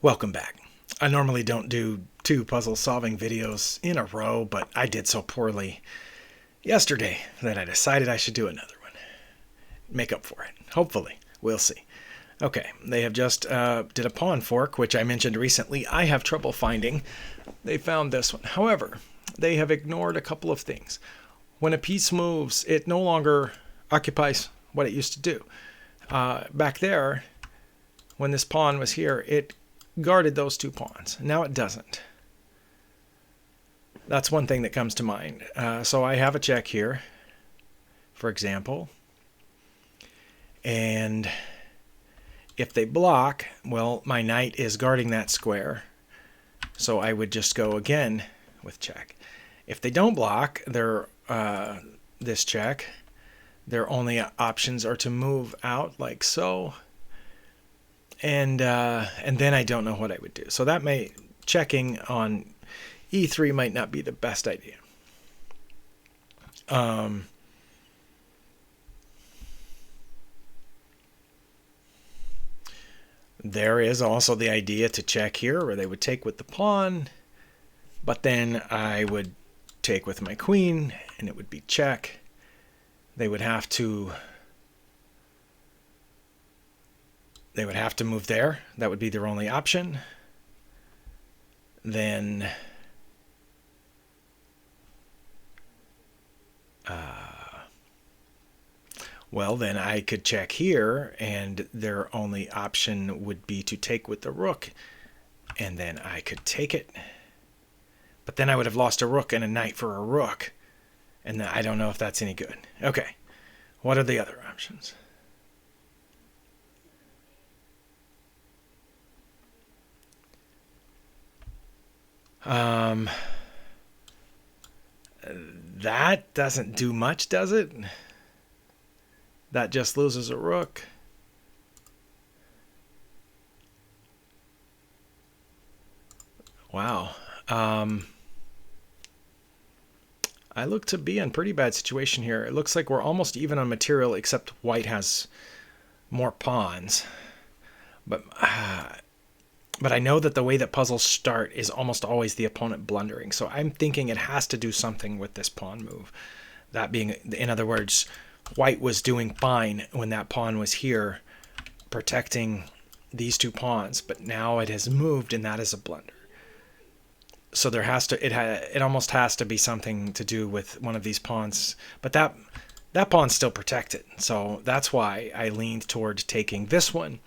Welcome back. I normally don't do 2 puzzle solving videos in a row, but I did so poorly yesterday that I decided I should do another one. Make up for it. Hopefully. We'll see. Okay, they have just did a pawn fork, which I mentioned recently. I have trouble finding. They found this one. However, they have ignored a couple of things. When a piece moves, it no longer occupies what it used to do. Back there, when this pawn was here, it guarded those 2 pawns. Now it doesn't. That's one thing that comes to mind. So I have a check here, for example. And if they block, well, my knight is guarding that square. So I would just go again with check. If they don't block this check, their only options are to move out like so. And then I don't know what I would do. So checking on e3 might not be the best idea. There is also the idea to check here, where they would take with the pawn, but then I would take with my queen, and it would be check. They would have to move there. That would be their only option. Then then I could check here, and their only option would be to take with the rook, and then I could take it. But then I would have lost a rook and a knight for a rook, and I don't know if that's any good. Okay, what are the other options? That doesn't do much, does it? That just loses a rook. Wow. I look to be in a pretty bad situation here. It looks like we're almost even on material, except white has more pawns. But I know that the way that puzzles start is almost always the opponent blundering. So I'm thinking it has to do something with this pawn move. That being, in other words, white was doing fine when that pawn was here, protecting these 2 pawns, but now it has moved, and that is a blunder. So there has to it almost has to be something to do with one of these pawns, but that pawn's still protected. So that's why I leaned toward taking this one.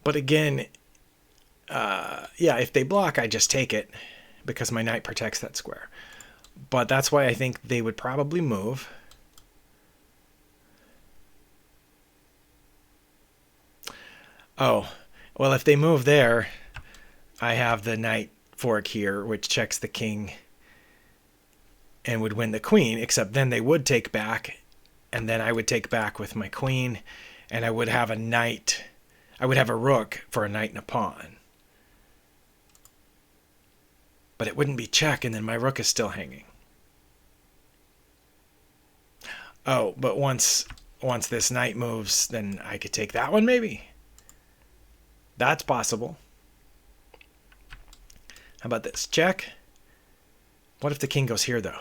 But again, if they block, I just take it because my knight protects that square. But that's why I think they would probably move. Oh, well, if they move there, I have the knight fork here, which checks the king and would win the queen, except then they would take back, and then I would take back with my queen, and I would have a knight. I would have a rook for a knight and a pawn. But it wouldn't be check, and then my rook is still hanging. Oh, but once this knight moves, then I could take that one maybe. That's possible. How about this? Check. What if the king goes here, though?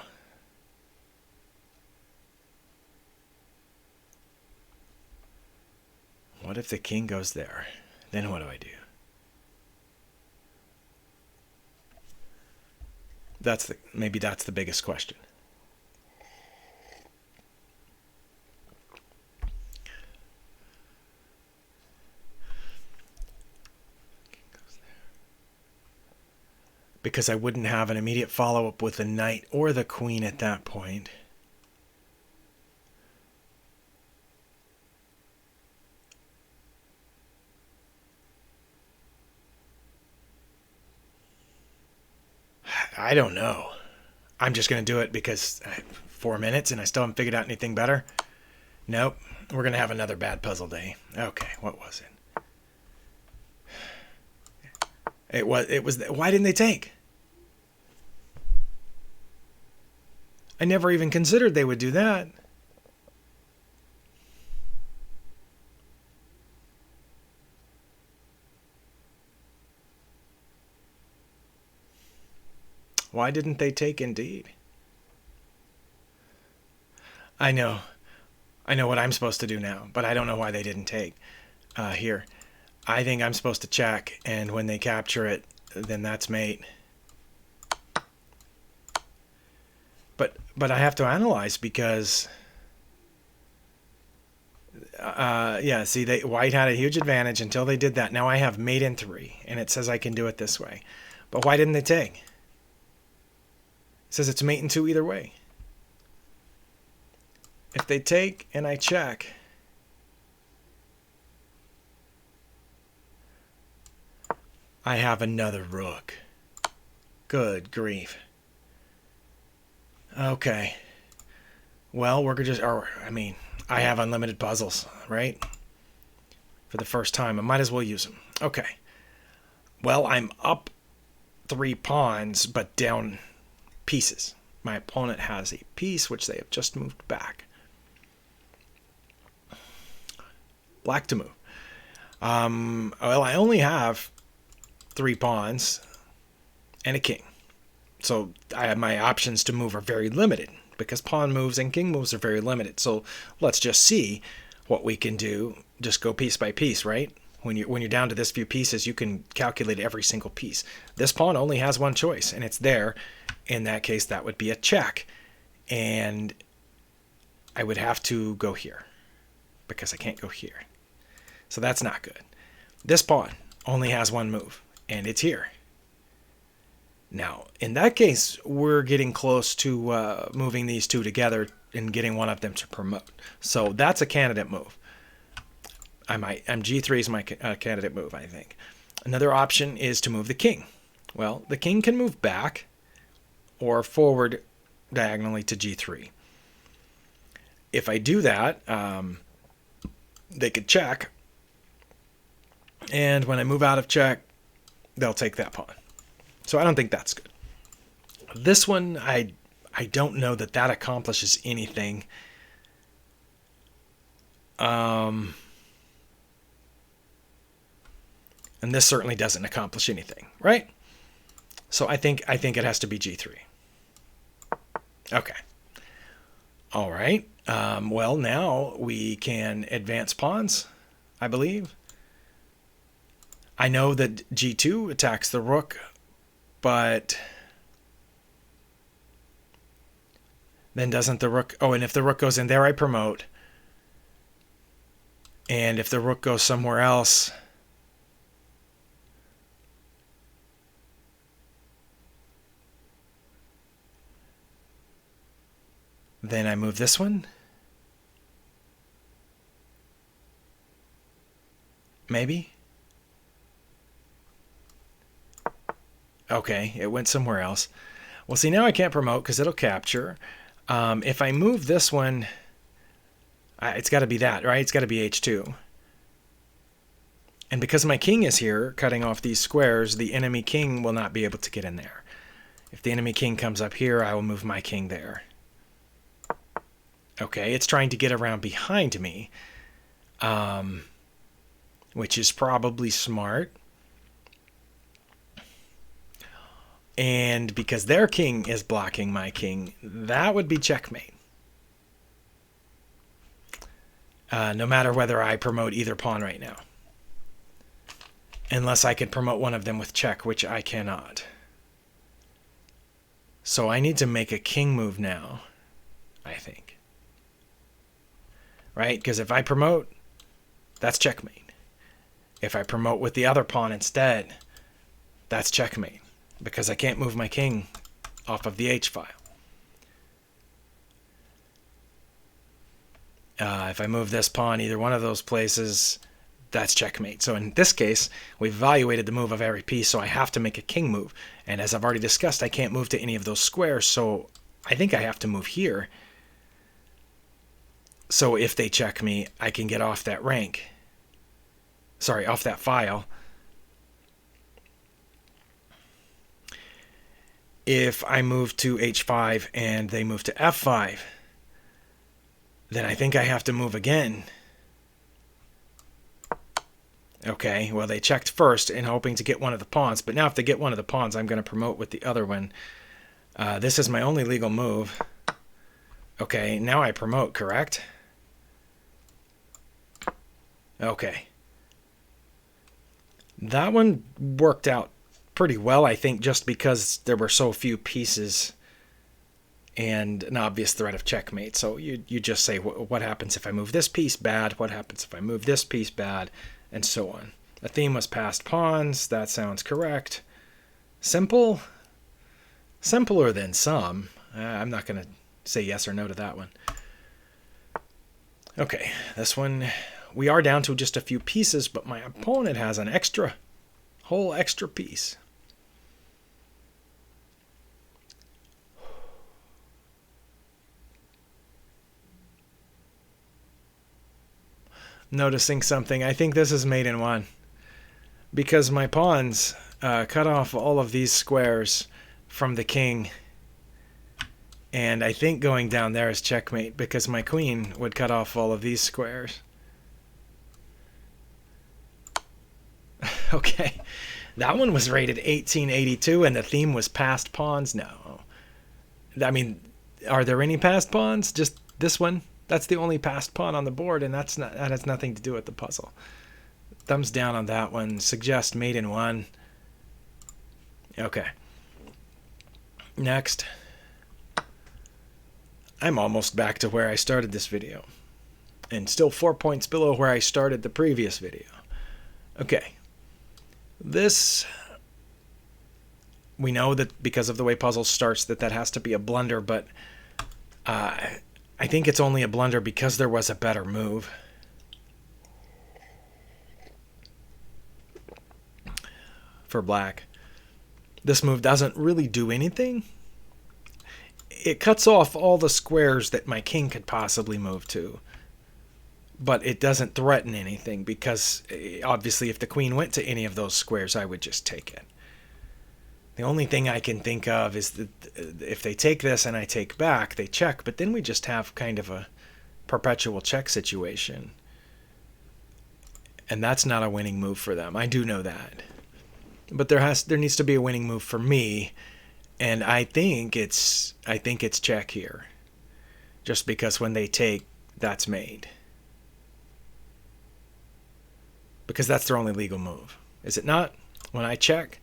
What if the king goes there? Then what do I do? Maybe that's the biggest question. Because I wouldn't have an immediate follow-up with the knight or the queen at that point. I don't know. I'm just going to do it because 4 minutes and I still haven't figured out anything better. Nope. We're going to have another bad puzzle day. Okay, what was it? It was. Why didn't they take? I never even considered they would do that. Why didn't they take indeed? I know. I know what I'm supposed to do now, but I don't know why they didn't take here. I think I'm supposed to check, and when they capture it, then that's mate. But I have to analyze because yeah, see, white had a huge advantage until they did that. Now I have mate in 3, and it says I can do it this way. But why didn't they take? It says it's mate in 2 either way. If they take and I check, I have another rook. Good grief. Okay. Well, we're just, I have unlimited puzzles, right? For the first time, I might as well use them. Okay. Well, I'm up 3 pawns, but down pieces. My opponent has a piece, which they have just moved back. Black to move. Well, I only have 3 pawns and a king. So my options to move are very limited because pawn moves and king moves are very limited. So let's just see what we can do. Just go piece by piece, right? When you're down to this few pieces, you can calculate every single piece. This pawn only has one choice, and it's there. In that case, that would be a check. And I would have to go here because I can't go here. So that's not good. This pawn only has one move, and it's here. Now, in that case, we're getting close to moving these two together and getting one of them to promote. So that's a candidate move. G3 is my candidate move, I think. Another option is to move the king. Well, the king can move back or forward diagonally to G3. If I do that, they could check. And when I move out of check, they'll take that pawn. So I don't think that's good. This one, I don't know that accomplishes anything. And this certainly doesn't accomplish anything, right? So I think it has to be G3. Okay. All right. Well, now we can advance pawns, I believe. I know that G2 attacks the rook, but then doesn't the rook... Oh, and if the rook goes in there, I promote. And if the rook goes somewhere else... then I move this one. Maybe? Okay, it went somewhere else. Well, see, now I can't promote because it'll capture. If I move this one, it's got to be that, right? It's got to be H2. And because my king is here, cutting off these squares, the enemy king will not be able to get in there. If the enemy king comes up here, I will move my king there. Okay, it's trying to get around behind me, which is probably smart. And because their king is blocking my king, that would be checkmate. No matter whether I promote either pawn right now. Unless I could promote one of them with check, which I cannot. So I need to make a king move now, I think. Right? Because if I promote, that's checkmate. If I promote with the other pawn instead, that's checkmate. Because I can't move my king off of the H file. If I move this pawn either one of those places, that's checkmate. So in this case, we've evaluated the move of every piece, so I have to make a king move. And as I've already discussed, I can't move to any of those squares, so I think I have to move here. So if they check me, I can get off that rank. Sorry, off that file. If I move to H5 and they move to F5, then I think I have to move again. Okay, well, they checked first in hoping to get one of the pawns, but now if they get one of the pawns, I'm going to promote with the other one. This is my only legal move. Okay, now I promote, correct? Okay. That one worked out pretty well, I think, just because there were so few pieces and an obvious threat of checkmate. So you just say, what happens if I move this piece? Bad. What happens if I move this piece? Bad. And so on. The theme was passed pawns. That sounds correct. Simple? Simpler than some. I'm not going to say yes or no to that one. Okay, this one, we are down to just a few pieces, but my opponent has an whole extra piece. Noticing something. I think this is mate in one. Because my pawns cut off all of these squares from the king. And I think going down there is checkmate because my queen would cut off all of these squares. Okay. That one was rated 1882 and the theme was passed pawns. No. I mean, are there any passed pawns? Just this one? That's the only passed pawn on the board, and that has nothing to do with the puzzle. Thumbs down on that one. Suggest mate in one. Okay. Next. I'm almost back to where I started this video. And still 4 points below where I started the previous video. Okay. This, we know that because of the way puzzle starts that has to be a blunder, but I think it's only a blunder because there was a better move. For black. This move doesn't really do anything. It cuts off all the squares that my king could possibly move to. But it doesn't threaten anything because obviously if the queen went to any of those squares, I would just take it. The only thing I can think of is that if they take this and I take back, they check, but then we just have kind of a perpetual check situation. And that's not a winning move for them. I do know that. But there needs to be a winning move for me, and I think it's check here. Just because when they take, that's made. Because that's their only legal move. Is it not? When I check,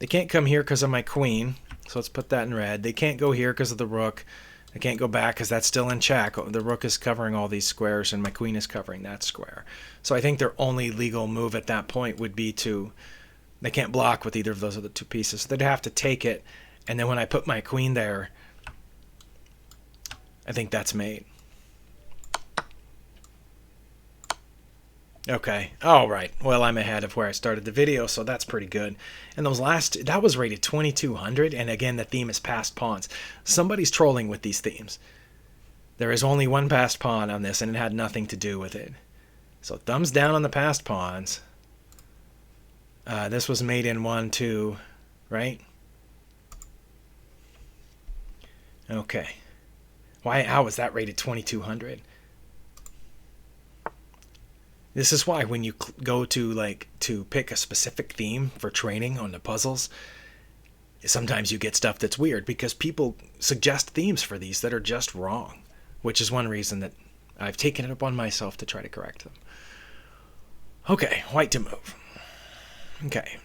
they can't come here because of my queen, so let's put that in red. They can't go here because of the rook. They can't go back because that's still in check. The rook is covering all these squares, and my queen is covering that square. So I think their only legal move at that point would be to... They can't block with either of those other two pieces. So they'd have to take it, and then when I put my queen there, I think that's mate. Okay. All right. Well, I'm ahead of where I started the video, so that's pretty good. And that was rated 2200, and again, the theme is passed pawns. Somebody's trolling with these themes. There is only one passed pawn on this, and it had nothing to do with it. So thumbs down on the passed pawns. This was made in 1, 2, right? Okay. How was that rated 2200? This is why when you go to pick a specific theme for training on the puzzles, sometimes you get stuff that's weird because people suggest themes for these that are just wrong, which is one reason that I've taken it upon myself to try to correct them. Okay, white to move. Okay.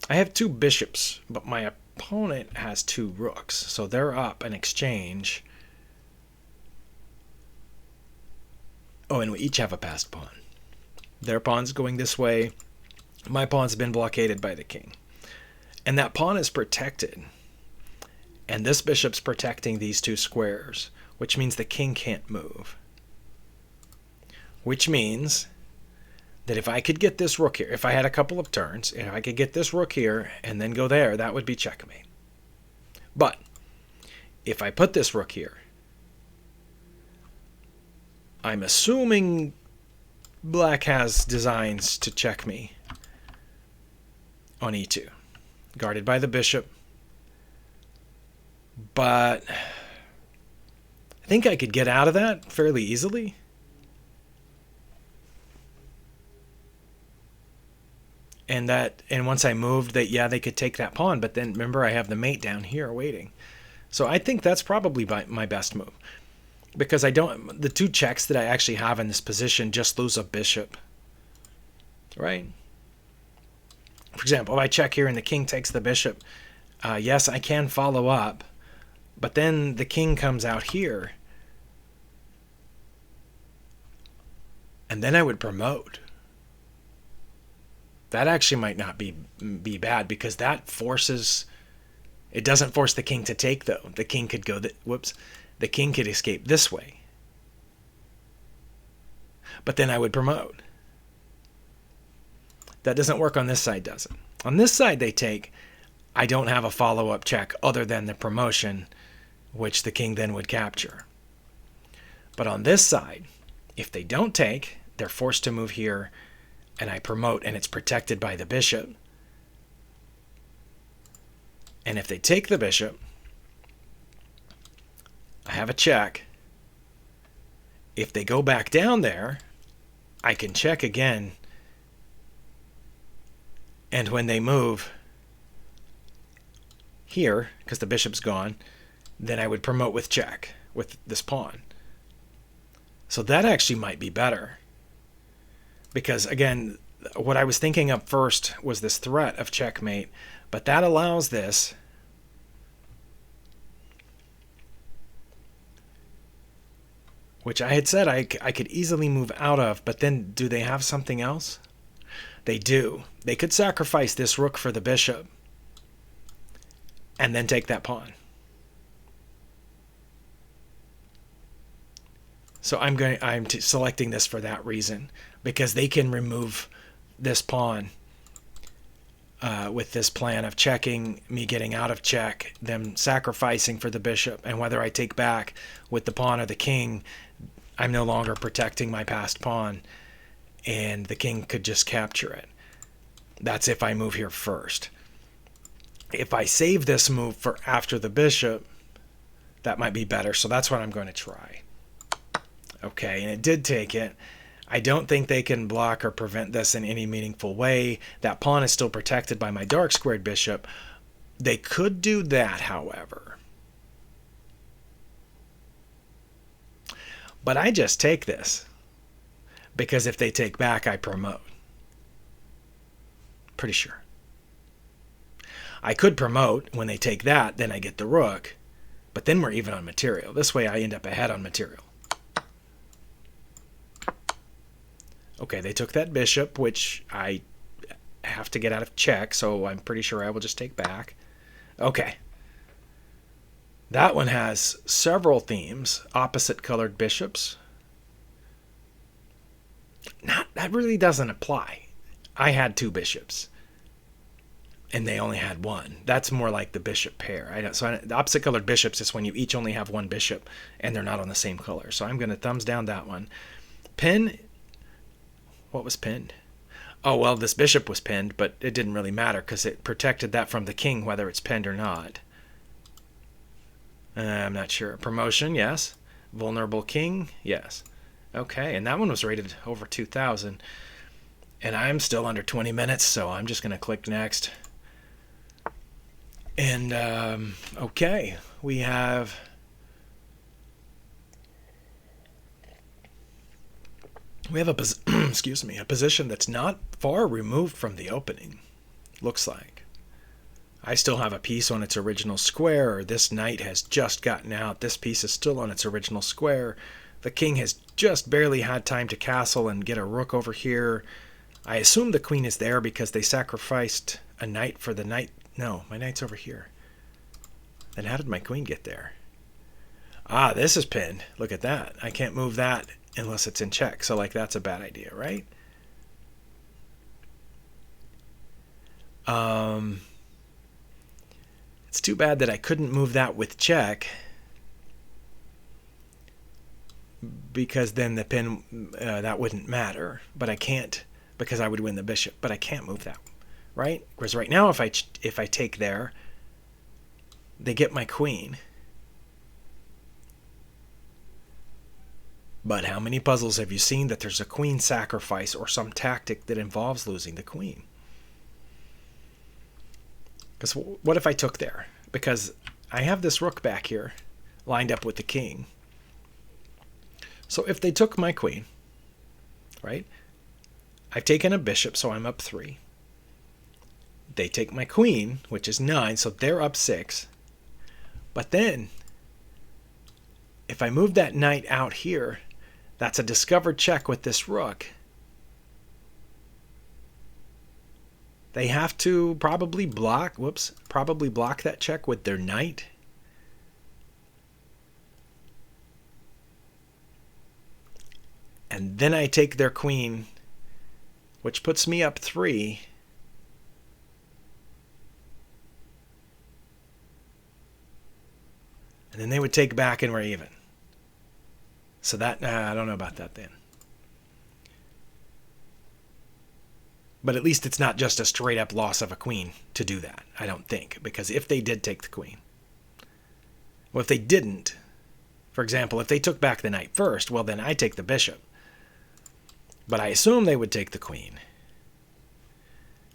I have 2 bishops, but my opponent has 2 rooks, so they're up in exchange. Oh, and we each have a passed pawn. Their pawn's going this way. My pawn's been blockaded by the king. And that pawn is protected. And this bishop's protecting these 2 squares, which means the king can't move. Which means that if I could get this rook here, if I had a couple of turns, if I could get this rook here and then go there, that would be checkmate. But if I put this rook here, I'm assuming black has designs to check me on e2, guarded by the bishop. But I think I could get out of that fairly easily. And once I moved that, yeah, they could take that pawn, but then remember I have the mate down here waiting. So I think that's probably my best move, because the two checks that I actually have in this position just lose a bishop, right? For example, if I check here and the king takes the bishop, yes, I can follow up, but then the king comes out here, and then I would promote. That actually might not be bad, because that forces... It doesn't force the king to take, though. The king could go... The king could escape this way. But then I would promote. That doesn't work on this side, does it? On this side they take. I don't have a follow-up check other than the promotion, which the king then would capture. But on this side, if they don't take, they're forced to move here, and I promote, and it's protected by the bishop. And if they take the bishop, I have a check. If they go back down there, I can check again. And when they move here, because the bishop's gone, then I would promote with check, with this pawn. So that actually might be better. Because, again, what I was thinking of first was this threat of checkmate, but that allows this. Which I had said I could easily move out of, but then do they have something else? They do. They could sacrifice this rook for the bishop and then take that pawn. So I'm selecting this for that reason, because they can remove this pawn with this plan of checking, me getting out of check, them sacrificing for the bishop, and whether I take back with the pawn or the king, I'm no longer protecting my passed pawn, and the king could just capture it. That's if I move here first. If I save this move for after the bishop, that might be better, so that's what I'm going to try. Okay, and it did take it. I don't think they can block or prevent this in any meaningful way. That pawn is still protected by my dark squared bishop. They could do that, however. But I just take this, because if they take back, I promote. Pretty sure. I could promote. When they take that, then I get the rook, but then we're even on material. This way I end up ahead on material. Okay, they took that bishop, which I have to get out of check, so I'm pretty sure I will just take back. Okay. That one has several themes, opposite colored bishops. That really doesn't apply. I had two bishops, and they only had one. That's more like the bishop pair. The opposite colored bishops is when you each only have one bishop, and they're not on the same color. So I'm going to thumbs down that one. Pin. What was pinned? Oh, well, this bishop was pinned, but it didn't really matter because it protected that from the king, whether it's pinned or not. I'm not sure. Promotion, yes. Vulnerable king, yes. Okay, and that one was rated over 2,000. And I'm still under 20 minutes, so I'm just going to click next. And, okay, we have... We have a position that's not far removed from the opening, looks like. I still have a piece on its original square. This knight has just gotten out. This piece is still on its original square. The king has just barely had time to castle and get a rook over here. I assume the queen is there because they sacrificed a knight for the knight. No, my knight's over here. Then how did my queen get there? Ah, this is pinned. Look at that. I can't move that unless it's in check. So, like, that's a bad idea, right? It's too bad that I couldn't move that with check, because then the pin, that wouldn't matter. But I can't, because I would win the bishop. But I can't move that, right? Whereas right now, if I take there, they get my queen. But how many puzzles have you seen that there's a queen sacrifice or some tactic that involves losing the queen? Because what if I took there? Because I have this rook back here lined up with the king. So if they took my queen, right? I've taken a bishop, so I'm up 3. They take my queen, which is 9, so they're up 6. But then, if I move that knight out here, that's a discovered check with this rook. They have to probably block that check with their knight. And then I take their queen, which puts me up 3. And then they would take back and we're even. So that, I don't know about that then. But at least it's not just a straight up loss of a queen to do that, I don't think. Because if they did take the queen, well, if they didn't, for example, if they took back the knight first, well, then I take the bishop. But I assume they would take the queen.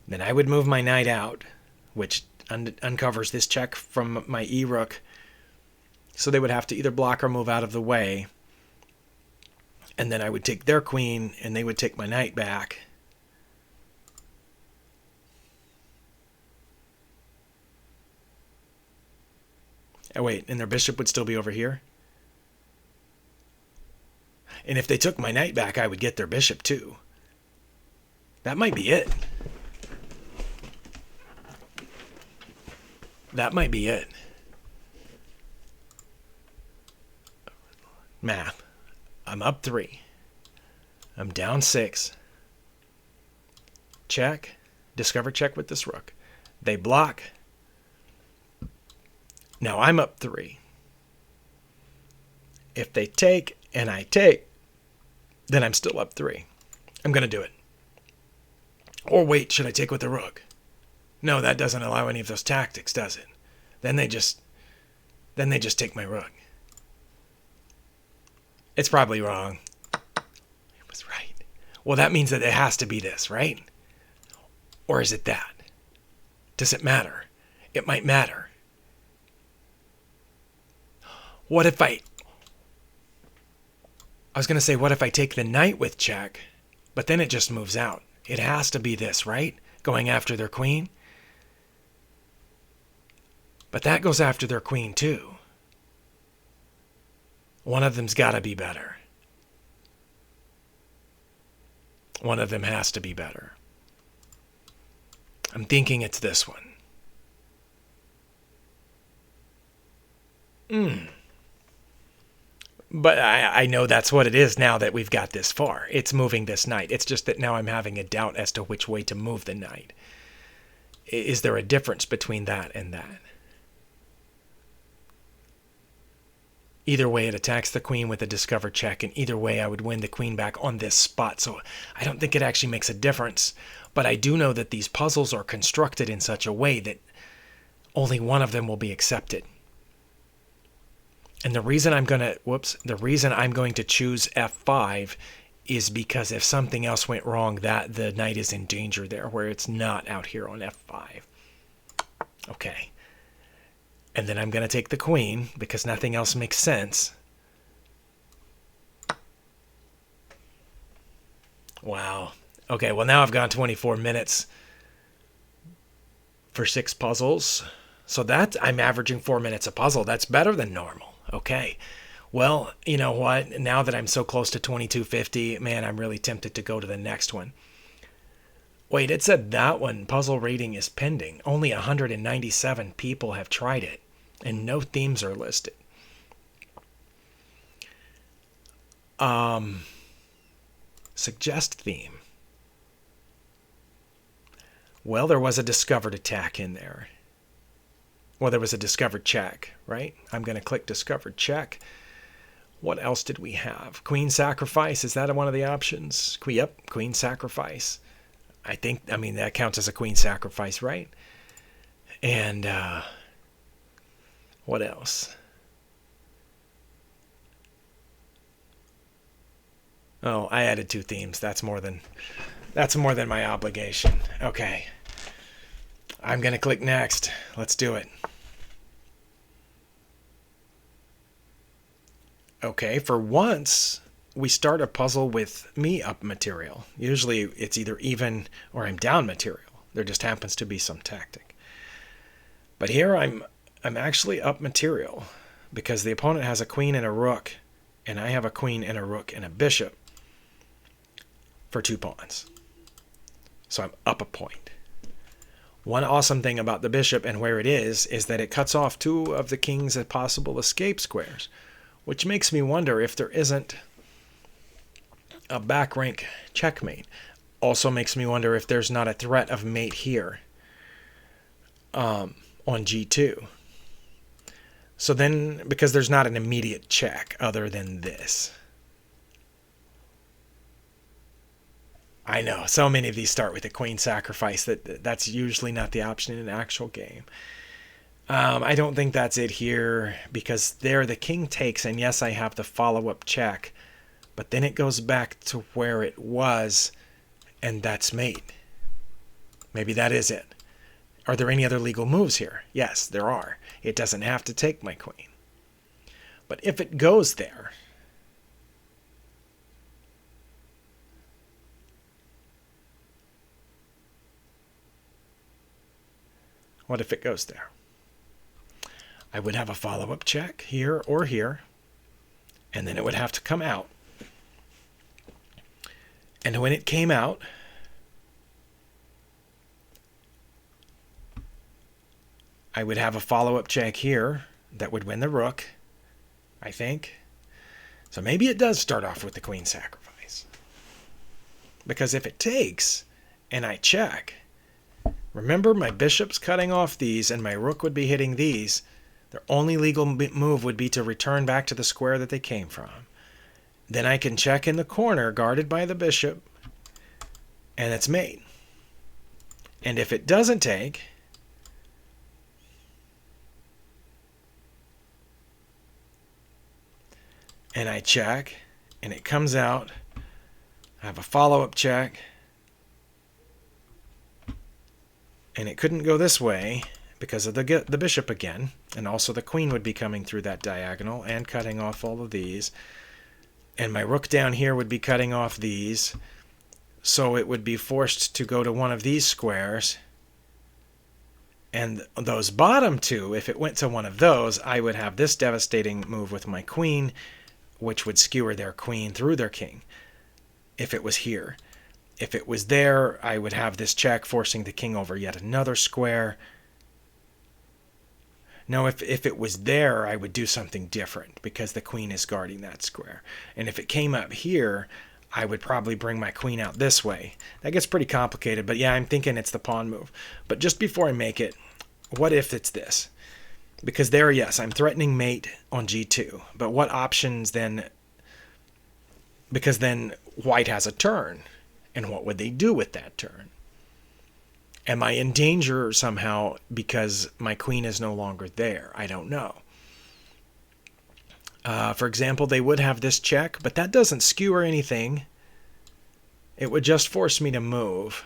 Then I would move my knight out, which uncovers this check from my e-rook. So they would have to either block or move out of the way. And then I would take their queen, and they would take my knight back. Oh, wait, and their bishop would still be over here? And if they took my knight back, I would get their bishop too. That might be it. That might be it. Math. I'm up 3. I'm down 6. Check. Discover check with this rook. They block. Now I'm up 3. If they take and I take, then I'm still up 3. I'm going to do it. Or wait, should I take with the rook? No, that doesn't allow any of those tactics, does it? Then they just take my rook. It's probably wrong. It was right. Well, that means that it has to be this, right? Or is it that? Does it matter? It might matter. What if I was going to say, what if I take the knight with check, but then it just moves out? It has to be this, right? Going after their queen. But that goes after their queen too. One of them's got to be better. One of them has to be better. I'm thinking it's this one. But I know that's what it is now that we've got this far. It's moving this knight. It's just that now I'm having a doubt as to which way to move the knight. Is there a difference between that and that? Either way, it attacks the queen with a discover check, and either way, I would win the queen back on this spot. So I don't think it actually makes a difference. But I do know that these puzzles are constructed in such a way that only one of them will be accepted. And the reason I'm going to choose F5 is because if something else went wrong, that the knight is in danger there, where it's not out here on F5. Okay. And then I'm going to take the queen because nothing else makes sense. Wow. Okay, well now I've gone 24 minutes for 6 puzzles. So that I'm averaging 4 minutes a puzzle. That's better than normal. Okay. Well, you know what? Now that I'm so close to 2250, man, I'm really tempted to go to the next one. Wait, it said that one, puzzle rating is pending. Only 197 people have tried it, and no themes are listed. Suggest theme. Well, there was a discovered attack in there. Well, there was a discovered check, right? I'm going to click discovered check. What else did we have? Queen sacrifice, is that one of the options? Yep, queen sacrifice. I mean, that counts as a queen sacrifice, right? And what else? Oh, I added 2 themes. That's more than my obligation. Okay. I'm going to click next. Let's do it. Okay, for once, we start a puzzle with me up material. Usually it's either even or I'm down material. There just happens to be some tactic. But here I'm actually up material because the opponent has a queen and a rook, and I have a queen and a rook and a bishop for 2 pawns. So I'm up a point. One awesome thing about the bishop and where it is that it cuts off 2 of the king's possible escape squares, which makes me wonder if there isn't a back rank checkmate. Also makes me wonder if there's not a threat of mate here on g2. So then, because there's not an immediate check other than this. I know, so many of these start with a queen sacrifice that's usually not the option in an actual game. I don't think that's it here, because there the king takes, and yes, I have the follow-up check, but then it goes back to where it was, and that's mate. Maybe that is it. Are there any other legal moves here? Yes, there are. It doesn't have to take my queen. But if it goes there, what if it goes there? I would have a follow-up check here or here, and then it would have to come out. And when it came out, I would have a follow-up check here that would win the rook, I think. So maybe it does start off with the queen sacrifice. Because if it takes, and I check, remember my bishop's cutting off these, and my rook would be hitting these. Their only legal move would be to return back to the square that they came from. Then I can check in the corner, guarded by the bishop, and it's mate. And if it doesn't take, and I check, and it comes out, I have a follow-up check, and it couldn't go this way because of the bishop again, and also the queen would be coming through that diagonal and cutting off all of these, and my rook down here would be cutting off these, so it would be forced to go to one of these squares, and those bottom 2, if it went to one of those, I would have this devastating move with my queen, which would skewer their queen through their king if it was here. If it was there, I would have this check forcing the king over yet another square. No, if it was there, I would do something different because the queen is guarding that square. And if it came up here, I would probably bring my queen out this way. That gets pretty complicated, but yeah, I'm thinking it's the pawn move. But just before I make it, what if it's this? Because there, yes, I'm threatening mate on g2. But what options then? Because then white has a turn. And what would they do with that turn? Am I in danger somehow because my queen is no longer there? I don't know. For example, they would have this check, but that doesn't skewer anything. It would just force me to move.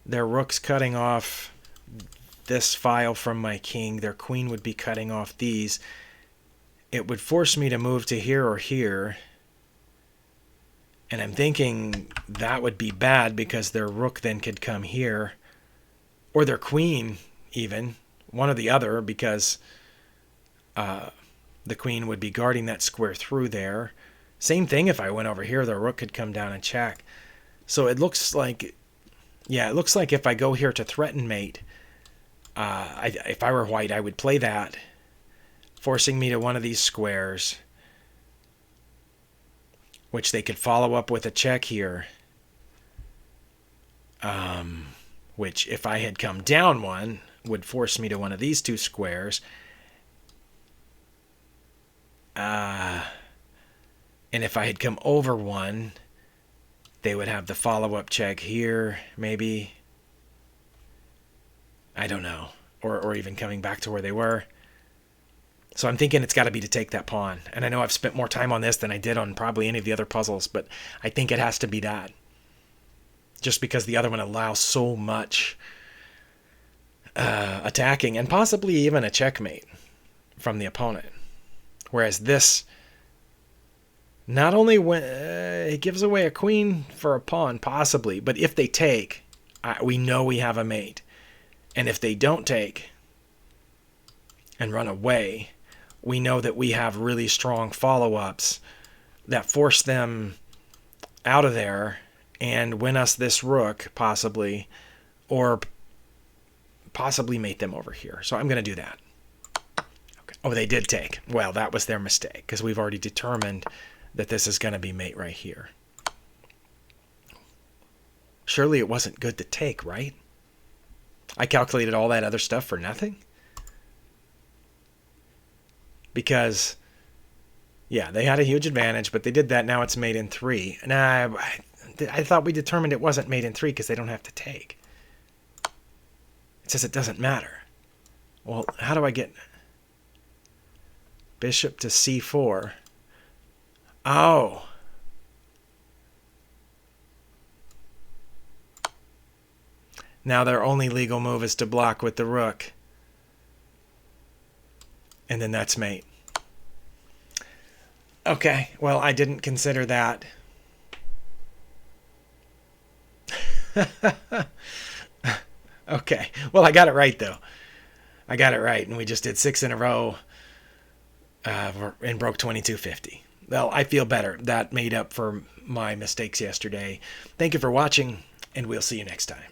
Their rook's cutting off this file from my king. Their queen would be cutting off these. It would force me to move to here or here. And I'm thinking that would be bad because their rook then could come here. Or their queen, even. One or the other, because the queen would be guarding that square through there. Same thing if I went over here, the rook could come down and check. So it looks like, yeah, it looks like if I go here to threaten mate, if I were white, I would play that, forcing me to one of these squares, which they could follow up with a check here, which if I had come down one, would force me to one of these 2 squares. And if I had come over one, they would have the follow-up check here, maybe. I don't know. Or even coming back to where they were. So I'm thinking it's got to be to take that pawn. And I know I've spent more time on this than I did on probably any of the other puzzles, but I think it has to be that. Just because the other one allows so much attacking and possibly even a checkmate from the opponent. Whereas this not only it gives away a queen for a pawn, possibly, but if they take, we know we have a mate. And if they don't take and run away, we know that we have really strong follow-ups that force them out of there and win us this rook, possibly, or possibly mate them over here. So I'm going to do that. Okay. Oh, they did take. Well, that was their mistake, because we've already determined that this is going to be mate right here. Surely it wasn't good to take, right? I calculated all that other stuff for nothing? Because, yeah, they had a huge advantage, but they did that. Now it's mate in 3. And I thought we determined it wasn't mate in 3 because they don't have to take. It says it doesn't matter. Well, how do I get bishop to c4? Oh. Now their only legal move is to block with the rook. And then that's mate. Okay, well, I didn't consider that. Okay, well, I got it right, though. I got it right, and we just did 6 in a row and broke 2250. Well, I feel better. That made up for my mistakes yesterday. Thank you for watching, and we'll see you next time.